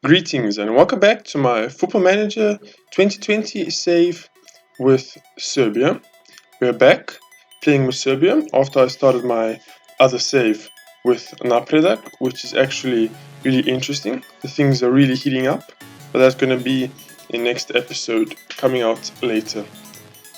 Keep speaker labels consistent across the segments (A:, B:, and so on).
A: Greetings and welcome back to my Football Manager 2020 save with Serbia. We're back playing with Serbia after I started my other save with Napredak, which is actually really interesting. The things are really heating up, but that's going to be in next episode coming out later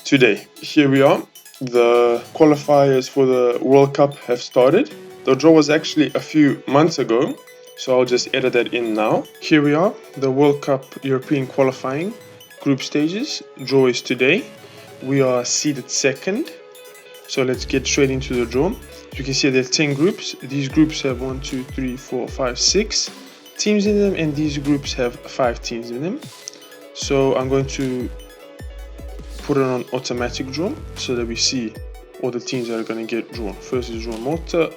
A: today. Here we are. The qualifiers for the World Cup have started. The draw was actually a few months ago, so I'll just edit that in now. Here we are, the World Cup European qualifying group stages. Draw is today. We are seeded second, so let's get straight into the draw. You can see there are 10 groups. These groups have 1, 2, 3, 4, 5, 6 teams in them, and these groups have 5 teams in them. So I'm going to put it on automatic draw so that we see all the teams that are going to get drawn. First is drawn Malta,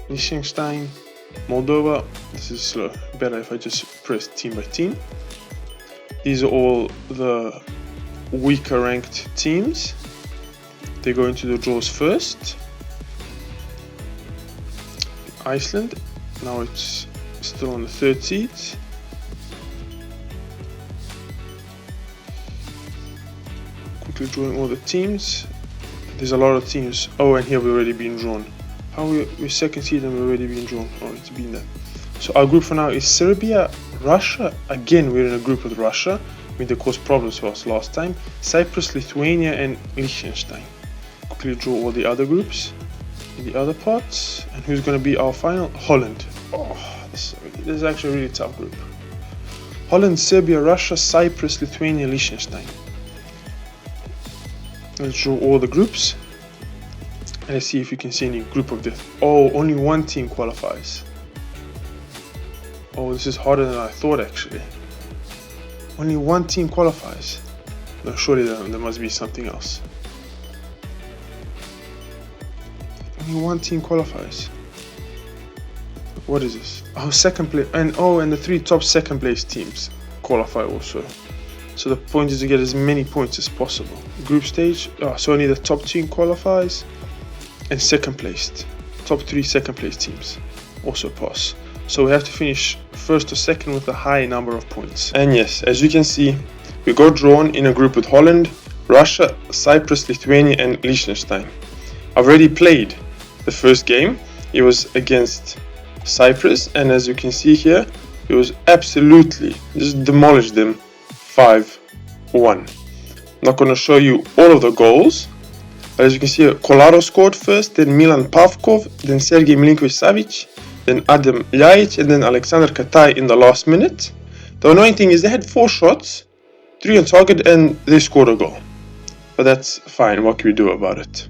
A: Liechtenstein, Moldova. This is slow. Better if I just press team by team. These are all the weaker ranked teams. They go into the draws first. Iceland. Now it's still on the third seed. Quickly drawing all the teams. There's a lot of teams. Oh, and here we've already been drawn. How we're second seed and we're already being drawn. Oh, it's been there. So our group for now is Serbia, Russia. Again, we're in a group with Russia. I mean, they caused problems for us last time. Cyprus, Lithuania, and Liechtenstein. Quickly draw all the other groups in the other parts. And who's going to be our final? Holland. Oh, this is actually a really tough group. Holland, Serbia, Russia, Cyprus, Lithuania, Liechtenstein. Let's draw all the groups. And let's see if you can see any group of death. Oh, only one team qualifies. Oh, this is harder than I thought actually. Only one team qualifies. No, surely there must be something else. Only one team qualifies. What is this? Oh, second place. And the 3 top second place teams qualify also. So the point is to get as many points as possible. Group stage. So only the top team qualifies. And second placed, top 3 second place teams also pass. So we have to finish first or second with a high number of points. And yes, as you can see, we got drawn in a group with Holland, Russia, Cyprus, Lithuania, and Liechtenstein. I've already played the first game. It was against Cyprus, and as you can see here, it was absolutely just demolished them 5-1. I'm not going to show you all of the goals. As you can see, Kolarov scored first, then Milan Pavkov, then Sergej Milinković-Savić, then Adam Ljajić, and then Alexander Kataj in the last minute. The annoying thing is they had 4 shots, 3 on target, and they scored a goal. But that's fine, what can we do about it?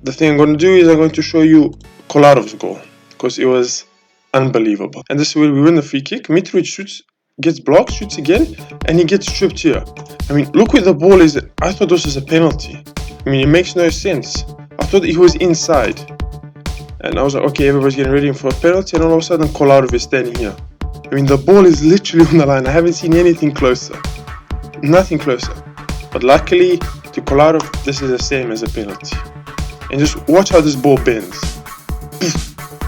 A: The thing I'm going to do is I'm going to show you Kolarov's goal, because it was unbelievable. And this is where we win the free kick. Mitrovic shoots, gets blocked, shoots again, and he gets stripped here. I mean, look where the ball is. I thought this was a penalty. I mean, it makes no sense. I thought he was inside. And I was like, okay, everybody's getting ready for a penalty, and all of a sudden Kolarov is standing here. I mean, the ball is literally on the line. I haven't seen anything closer. Nothing closer. But luckily, to Kolarov, this is the same as a penalty. And just watch how this ball bends.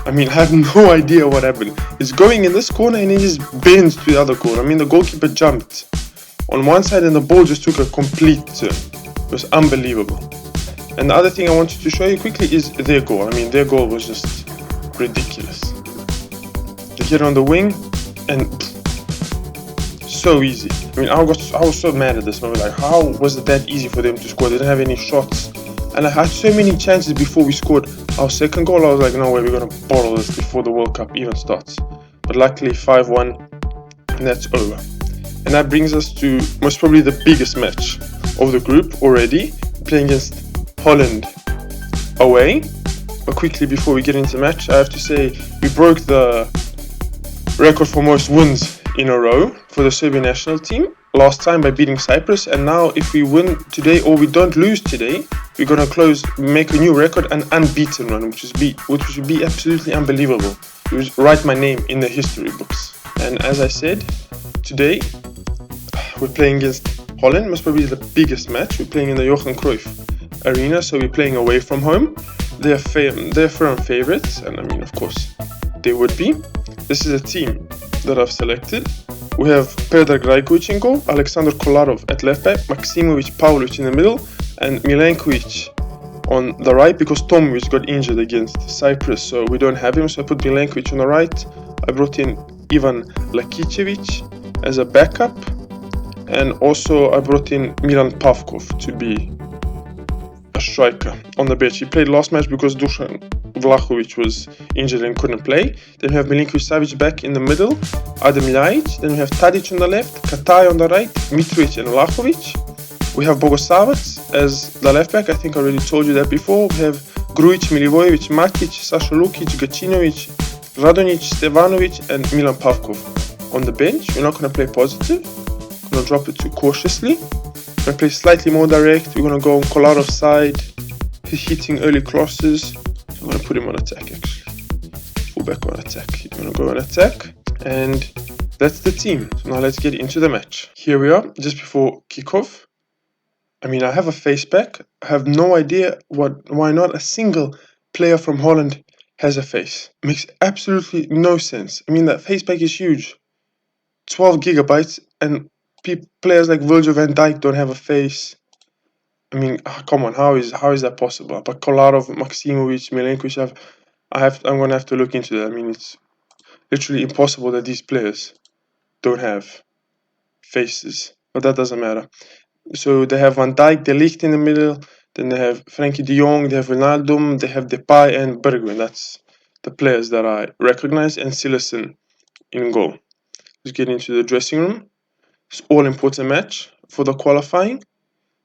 A: I mean, I have no idea what happened. It's going in this corner and it just bends to the other corner. I mean, the goalkeeper jumped on one side and the ball just took a complete turn. It was unbelievable. And the other thing I wanted to show you quickly is their goal. I mean, their goal was just ridiculous. They hit on the wing and so easy. I mean, I was so mad at this moment. Like, how was it that easy for them to score? They didn't have any shots. And I had so many chances before we scored our second goal. I was like, no way, we're going to bottle this before the World Cup even starts. But luckily, 5-1, and that's over. And that brings us to most probably the biggest match of the group already, playing against Holland away. But quickly before we get into the match, I have to say we broke the record for most wins in a row for the Serbian national team last time by beating Cyprus, and now if we win today or we don't lose today, we're gonna make a new record, an unbeaten run, which would be absolutely unbelievable. It would write my name in the history books. And as I said, today we're playing against Holland, most probably the biggest match. We're playing in the Johan Cruyff Arena, so we're playing away from home. They're firm favorites, and I mean, of course, they would be. This is a team that I've selected. We have Predrag Rajkovic in goal, Alexander Kolarov at left back, Maksimovic, Pavlovic in the middle, and Milenkovic on the right because Tomovic got injured against Cyprus, so we don't have him. So I put Milenkovic on the right. I brought in Ivan Lakicevic as a backup, and also I brought in Milan Pavkov to be a striker on the bench. He played last match because Dusan Vlahovic was injured and couldn't play. Then we have Milinkovic Savic back in the middle, Adem Ljajic. Then we have Tadic on the left, Kataj on the right, Mitrovic and Vlahovic. We have Bogosavac as the left back. I think I already told you that before. We have Grujic, Milivojevic, Matic, Sasha Lukic, Gacinovic, Radonjic, Stevanovic, and Milan Pavkov on the bench. We're not going to play positive. We're going to drop it too cautiously. We're going to play slightly more direct. We're going to go on Kolarov's side. He's hitting early crosses. So I'm going to put him on attack actually. Fullback on attack. He's going to go on attack. And that's the team. So now let's get into the match. Here we are, just before kickoff. I mean, I have a face pack. I have no idea why not a single player from Holland has a face. Makes absolutely no sense. I mean, that face pack is huge. 12 gigabytes, and players like Virgil van Dijk don't have a face. I mean, come on, how is that possible? But Kolarov, Maksimovic, Milenkovic, I'm gonna have to look into that. I mean, it's literally impossible that these players don't have faces, but that doesn't matter. So they have Van Dijk, De Ligt in the middle, then they have Frenkie de Jong, they have Wijnaldum, they have Depay and Bergwijn. That's the players that I recognize, and Silesen in goal. Let's get into the dressing room. It's all important match for the qualifying.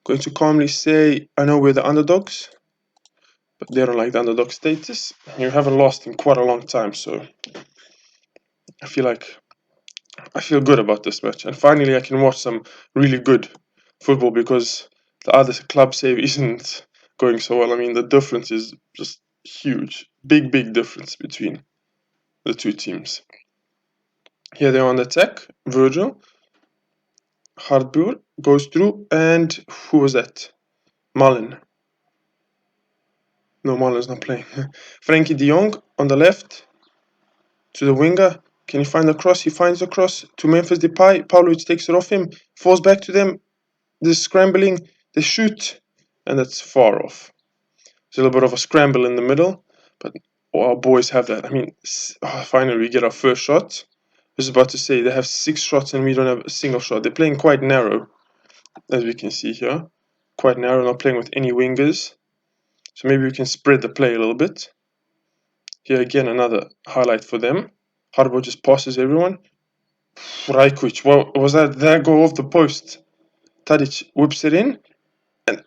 A: Going to calmly say, I know we're the underdogs, but they don't like the underdog status. You haven't lost in quite a long time, so I feel good about this match. And finally, I can watch some really good football because the other club save isn't going so well. I mean, the difference is just huge. Big difference between the two teams. Here they are on the attack. Virgil. Hardbur goes through, and who was that? Mullen. No, Mullen's not playing. Frenkie de Jong on the left to the winger. Can he find the cross? He finds the cross to Memphis Depay. Pavlovic takes it off him, falls back to them. They're scrambling, they shoot, and that's far off. There's a little bit of a scramble in the middle, but our boys have that. I mean, finally we get our first shot. I was about to say they have 6 shots and we don't have a single shot. They're playing quite narrow, as we can see here. Quite narrow, not playing with any wingers. So maybe we can spread the play a little bit. Here again, another highlight for them. Harbo just passes everyone. Rajkovic, what was that? There go off the post. Tadic whips it in. And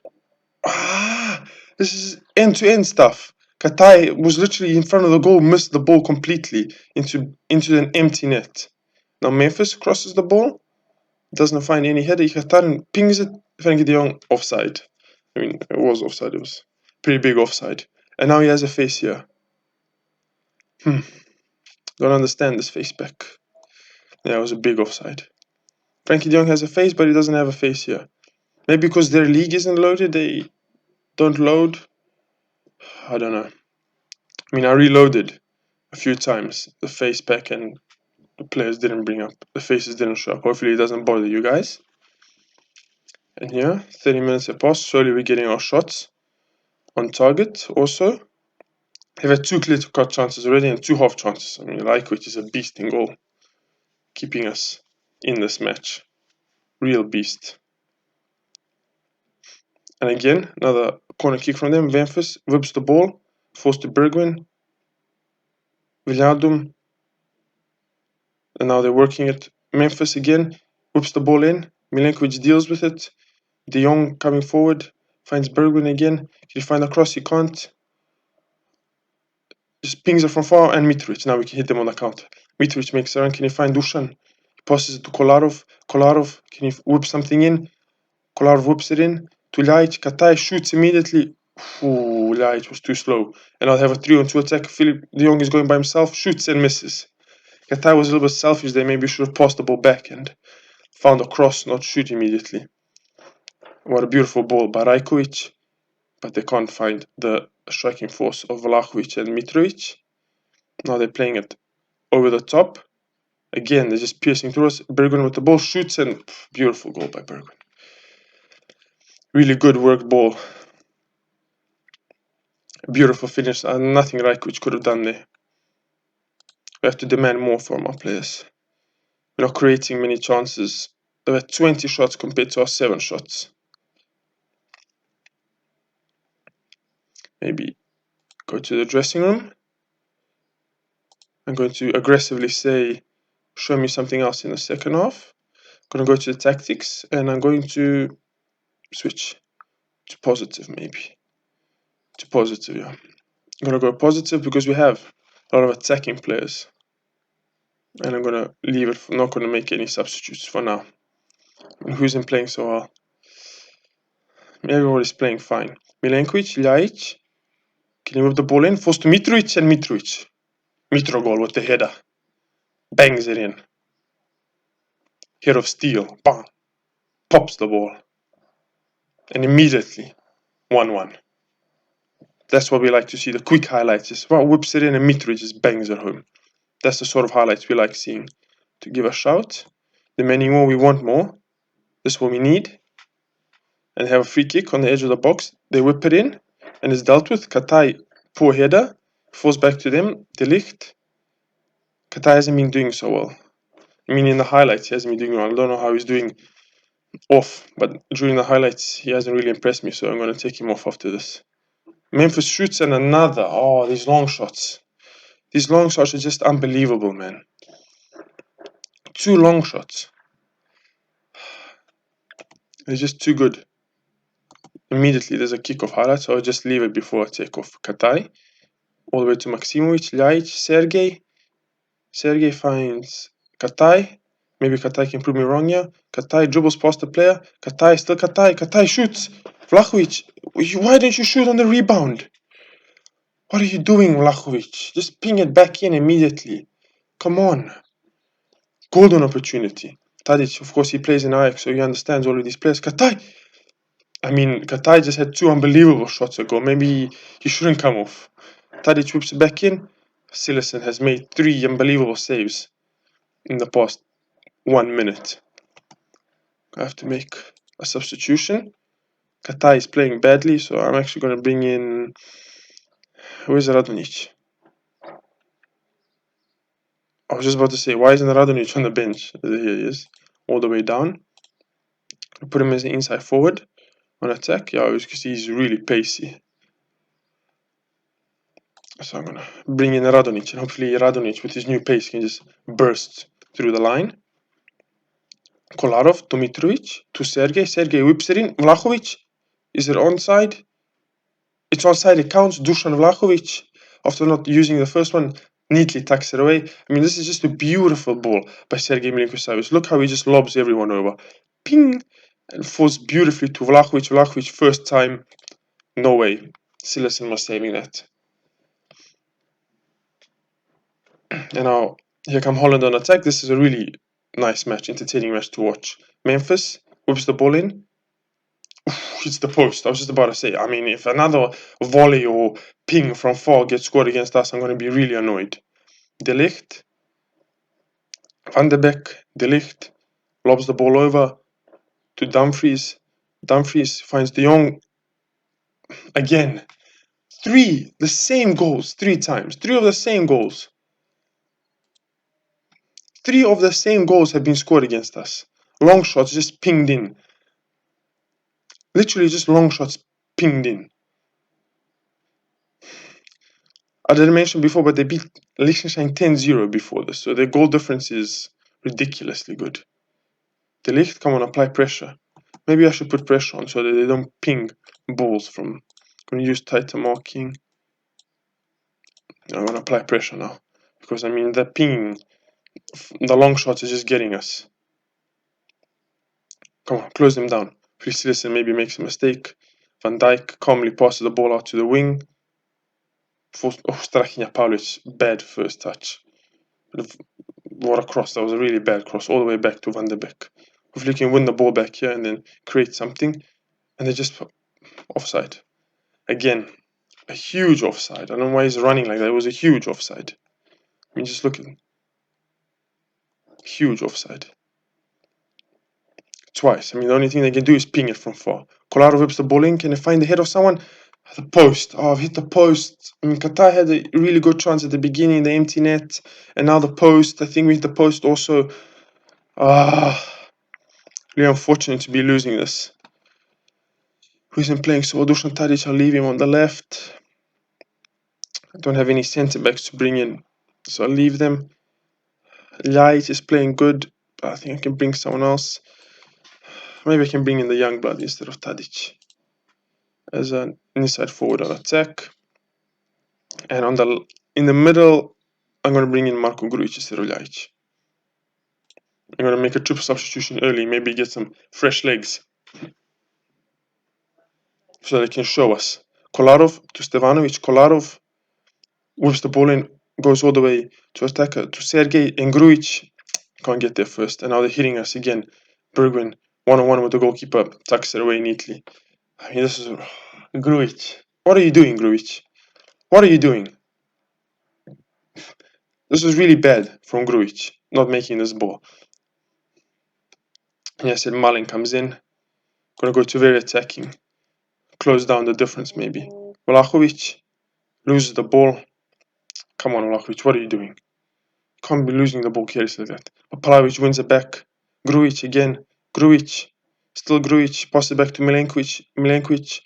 A: this is end-to-end stuff. Kataj was literally in front of the goal, missed the ball completely into an empty net. Now Memphis crosses the ball, doesn't find any header. Kataj pings it. Frenkie de Jong offside. I mean, it was offside. It was pretty big offside. And now he has a face here. Don't understand this face back. Yeah, it was a big offside. Frenkie de Jong has a face, but he doesn't have a face here. Maybe because their league isn't loaded, they don't load. I don't know. I mean, I reloaded a few times the face pack and the players didn't bring up. The faces didn't show up. Hopefully it doesn't bother you guys. And here, 30 minutes have passed. Slowly we're getting our shots on target also. They've had 2 clear-cut chances already and 2 half chances. I mean, Rajkovic is a beast in goal, keeping us in this match. Real beast. And again, another corner kick from them. Memphis whips the ball, falls to Bergwijn. Wijnaldum. And now they're working it. Memphis again, whips the ball in. Milenkovic deals with it. De Jong coming forward, finds Bergwijn again. Can he find a cross? He can't. Just pings it from far, and Mitrovic. Now we can hit them on the counter. Mitrovic makes a run. Can he find Dusan? He passes it to Kolarov. Kolarov, can he whip something in? Kolarov whips it in to Ljajic. Kataj shoots immediately. Ljajic was too slow. And now they have a 3-on-2 attack. Philip de Jong is going by himself, shoots and misses. Kataj was a little bit selfish there. Maybe should have passed the ball back and found a cross, not shoot immediately. What a beautiful ball by Rajkovic. But they can't find the striking force of Vlahovic and Mitrovic. Now they're playing it over the top. Again, they're just piercing through us. Bergwijn with the ball, shoots, and beautiful goal by Bergwijn. Really good work ball. Beautiful finish, and nothing Rajkovic could have done there. We have to demand more from our players. We're not creating many chances. There were 20 shots compared to our 7 shots. Maybe go to the dressing room. I'm going to aggressively say, show me something else in the second half. I'm going to go to the tactics, and I'm going to switch to positive, maybe. To positive, yeah. I'm going to go positive because we have a lot of attacking players. And I'm going to leave it, not going to make any substitutes for now. And who isn't playing so well? Everybody's playing fine. Milenkovic, Ljajic. Can you move the ball in? Falls to Mitrovic, and Mitrovic. Mitro goal with the header. Bangs it in. Head of steel. Bang. Pops the ball. And immediately, 1-1. That's what we like to see. The quick highlights. Just whips it in and Mitrovic just bangs it home. That's the sort of highlights we like seeing. To give a shout. Demanding more, we want more. This is what we need. And have a free kick on the edge of the box. They whip it in. And it's dealt with. Katai, poor header. Falls back to them. De Ligt. Katai hasn't been doing so well. I mean, in the highlights, he hasn't been doing well. I don't know how he's doing off. But during the highlights, he hasn't really impressed me. So I'm going to take him off after this. Memphis shoots and another. Oh, these long shots. These long shots are just unbelievable, man. 2 long shots. They're just too good. Immediately, there's a kick of highlights, so I'll just leave it before I take off. Katai. All the way to Maximovic, Ljajic, Sergej. Sergej finds Katai. Maybe Katai can prove me wrong here. Katai dribbles past the player. Katai, still Katai. Katai shoots. Vlahovic, why didn't you shoot on the rebound? What are you doing, Vlahovic? Just ping it back in immediately. Come on. Golden opportunity. Tadic, of course, he plays in Ajax, so he understands all of these players. Katai! I mean, Katai just had 2 unbelievable shots ago. Maybe he shouldn't come off. Tadic whips it back in. Silerson has made 3 unbelievable saves in the past 1 minute. I have to make a substitution. Katai is playing badly, so I'm actually going to bring in... Where's Radonjic? I was just about to say, why isn't Radonjic on the bench? Here he is, all the way down. I put him as the inside forward on attack. Yeah, because he's really pacey. So I'm going to bring in Radonjic, and hopefully Radonjic with his new pace can just burst through the line. Kolarov to Mitrovic to Sergej. Sergej whips it in. Vlahovic. Is it onside? It's onside. It counts. Dusan Vlahovic, after not using the first one, neatly tucks it away. I mean, this is just a beautiful ball by Sergej Milinkovic-Savic. Look how he just lobs everyone over. Ping! And falls beautifully to Vlahovic. Vlahovic, first time. No way. Silerson was saving that. And now, here come Holland on attack. This is a really nice match, entertaining match to watch. Memphis whips the ball in. Hits the post. I was just about to say, I mean, if another volley or ping from far gets scored against us, I'm going to be really annoyed. De Ligt. Van de Beek. De Ligt lobs the ball over to Dumfries. Dumfries finds De Jong again. 3, the same goals 3 times. 3 of the same goals. 3 of the same goals have been scored against us. Long shots just pinged in. Literally just long shots pinged in. I didn't mention before, but they beat Liechtenstein 10-0 before this, so their goal difference is ridiculously good. De Ligt, come on, apply pressure. Maybe I should put pressure on so that they don't ping balls from... I'm going to use tighter marking. I'm going to apply pressure now. Because, I mean, the ping, the long shots is just getting us. Come on, close them down. Silerson maybe makes a mistake. Van Dijk calmly passes the ball out to the wing. Strahinja Pavlovic, bad first touch. What a cross, that was a really bad cross, all the way back to Van de Beek. Hopefully you can win the ball back here and then create something. And they just offside. Again, a huge offside. I don't know why he's running like that. It was a huge offside. I mean, just look at him. Huge offside. Twice. I mean, the only thing they can do is ping it from far. Kolarov whips the ball in. Can they find the head of someone? The post. Oh, I've hit the post. I mean, Qatar had a really good chance at the beginning, the empty net, and now the post. I think we hit the post also. Really unfortunate to be losing this. Who isn't playing? So Dusan Tadic, I'll leave him on the left. I don't have any centre backs to bring in, so I'll leave them. Light is playing good, but I think I can bring someone else. Maybe I can bring in the young blood instead of Tadic as an inside forward on attack. And in the middle, I'm going to bring in Marko Grujic instead of Ljajic. I'm going to make a triple substitution early, maybe get some fresh legs so they can show us. Kolarov to Stevanovic. Kolarov whips the ball in, goes all the way to attacker, to Sergej, and Grujic can't get there first. And now they're hitting us again. Bergwijn, one-on-one with the goalkeeper, tucks it away neatly. I mean, this is... Grujic. What are you doing, Grujic? What are you doing? This was really bad from Grujic, not making this ball. And I said Malin comes in. Gonna go to very attacking. Close down the difference, maybe. Vlahovic loses the ball. Come on, Vlahovic, what are you doing? Can't be losing the ball carelessly like that. But Palavic wins it back. Grujic again. Grujic. Still Grujic. Passes it back to Milenkovic. Milenkovic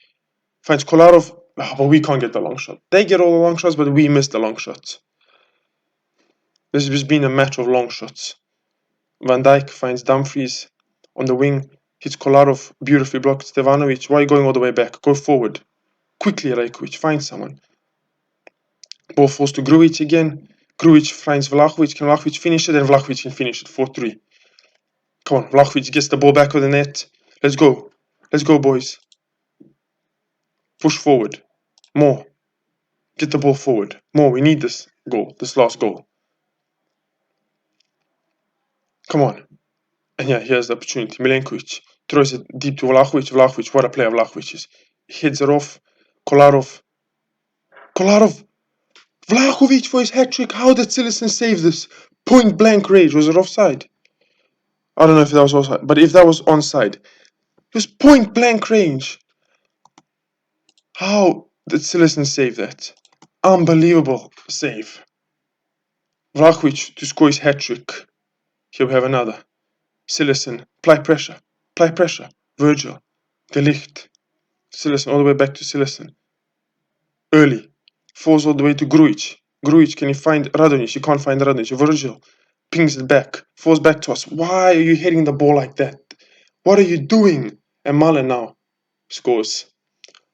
A: finds Kolarov. Oh, but we can't get the long shot. They get all the long shots, but we miss the long shots. This has just been a match of long shots. Van Dijk finds Dumfries on the wing. Hits Kolarov. Beautifully blocked. Stevanovic. Why are you going all the way back? Go forward. Quickly, Rajkovic. Find someone. Ball falls to Grujic again. Grujic finds Vlahovic. Can Vlahovic finish it? And Vlahovic can finish it. 4-3. Come on, Vlahovic gets the ball back with the net. Let's go. Let's go, boys. Push forward. More. Get the ball forward. More. We need this goal. This last goal. Come on. And yeah, here's the opportunity. Milenkovic throws it deep to Vlahovic. Vlahovic, what a player Vlahovic is. Heads it off. Kolarov. Kolarov. Vlahovic for his hat-trick. How did Cillessen save this? Point blank range. Was it offside? I don't know if that was offside. But if that was onside. It was point blank range. How did Cillessen save that? Unbelievable save. Vlahovic to score his hat-trick. Here we have another. Cillessen. Apply pressure. Apply pressure. Virgil. De Ligt. Cillessen all the way back to Cillessen. Early. Falls all the way to Grujic. Grujic, can you find Radonjic? You can't find Radonjic. Virgil. Pings it back. Falls back to us. Why are you hitting the ball like that? What are you doing? And Malin now scores.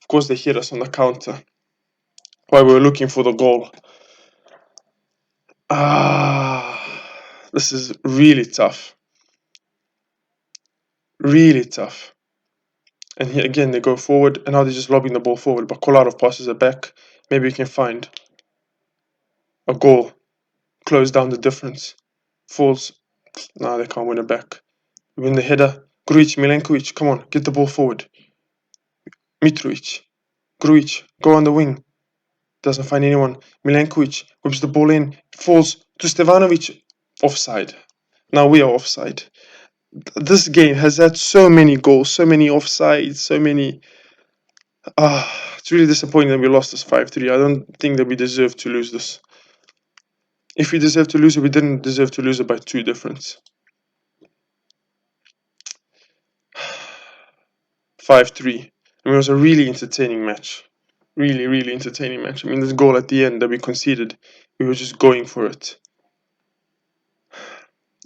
A: Of course they hit us on the counter while we were looking for the goal. This is really tough. Really tough. And here again they go forward, and now they're just lobbing the ball forward, but Kolarov passes it back. Maybe we can find a goal. Close down the difference. Falls. No, they can't win it back. Win the header. Grujic, Milenkovic, come on, get the ball forward. Mitrovic. Grujic, go on the wing. Doesn't find anyone. Milenkovic whips the ball in. Falls to Stevanovic. Offside. Now we are offside. This game has had so many goals, so many offsides, so many... it's really disappointing that we lost this 5-3. I don't think that we deserve to lose this. If we deserve to lose it, we didn't deserve to lose it by 2 difference. 5-3. I mean, it was a really entertaining match. Really, really entertaining match. I mean, this goal at the end that we conceded, we were just going for it.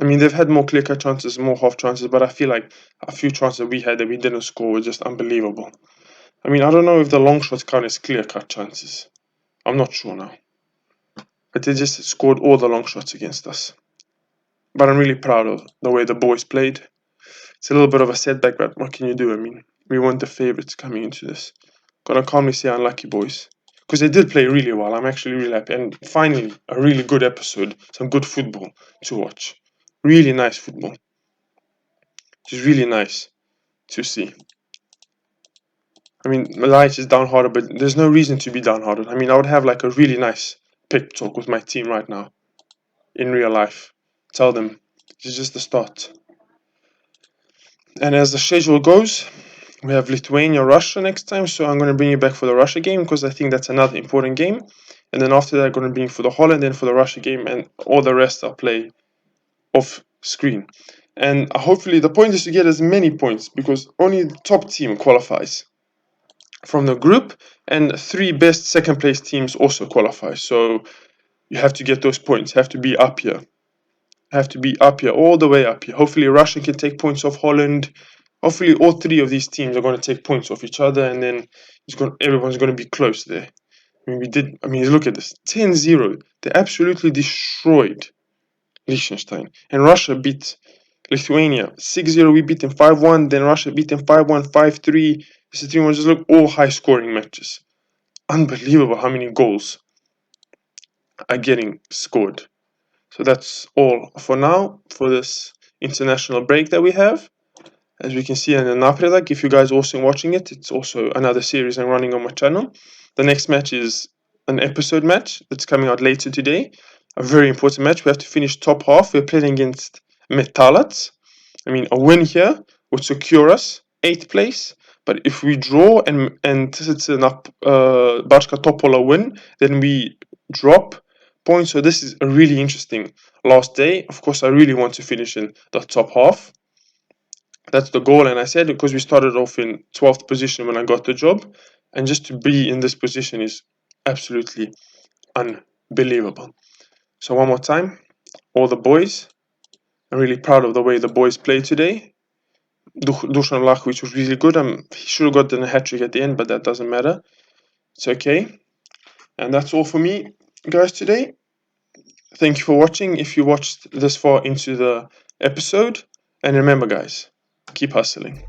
A: I mean, they've had more clear-cut chances, more half chances, but I feel like a few chances that we had that we didn't score were just unbelievable. I mean, I don't know if the long shots count as clear-cut chances. I'm not sure now. But they just scored all the long shots against us. But I'm really proud of the way the boys played. It's a little bit of a setback, but what can you do? I mean, we weren't the favourites coming into this. Gonna calmly say unlucky, boys. Because they did play really well. I'm actually really happy. And finally, a really good episode. Some good football to watch. Really nice football. Just really nice to see. I mean, Light is downhearted, but there's no reason to be downhearted. I mean, I would have like a really nice pep talk with my team right now. In real life. Tell them, This is just the start. And as the schedule goes, we have Lithuania, Russia next time. So I'm going to bring you back for the Russia game because I think that's another important game. And then after that, I'm going to bring you for the Holland and for the Russia game, and all the rest I'll play off screen. And hopefully the point is to get as many points because only the top team qualifies from the group, and 3 best second place teams also qualify. So you have to get those points, have to be up here. Have to be up here, all the way up here. Hopefully Russia can take points off Holland. Hopefully all 3 of these teams are going to take points off each other, and then everyone's going to be close there. Look at this. 10-0. They absolutely destroyed Liechtenstein. And Russia beat Lithuania 6-0. We beat them 5-1. Then Russia beat them 5-1, 5-3. This is 3-1. Just look, all high scoring matches. Unbelievable how many goals are getting scored. So that's all for now for this international break that we have. As we can see in the Napredak, if you guys are also watching it, it's also another series I'm running on my channel. The next match is an episode match that's coming out later today. A very important match. We have to finish top half. We're playing against Metalac. A win here would secure us 8th place. But if we draw and it's an Bachka Topola win, then we drop points. So this is a really interesting last day. Of course, I really want to finish in the top half. That's the goal, and I said because we started off in 12th position when I got the job, and just to be in this position is absolutely unbelievable. So one more time, all the boys, I'm really proud of the way the boys played today. Dusan Vlahovic was really good. He should have gotten a hat-trick at the end, but that doesn't matter. It's okay. And that's all for me, guys, today. Thank you for watching if you watched this far into the episode. And remember, guys, keep hustling.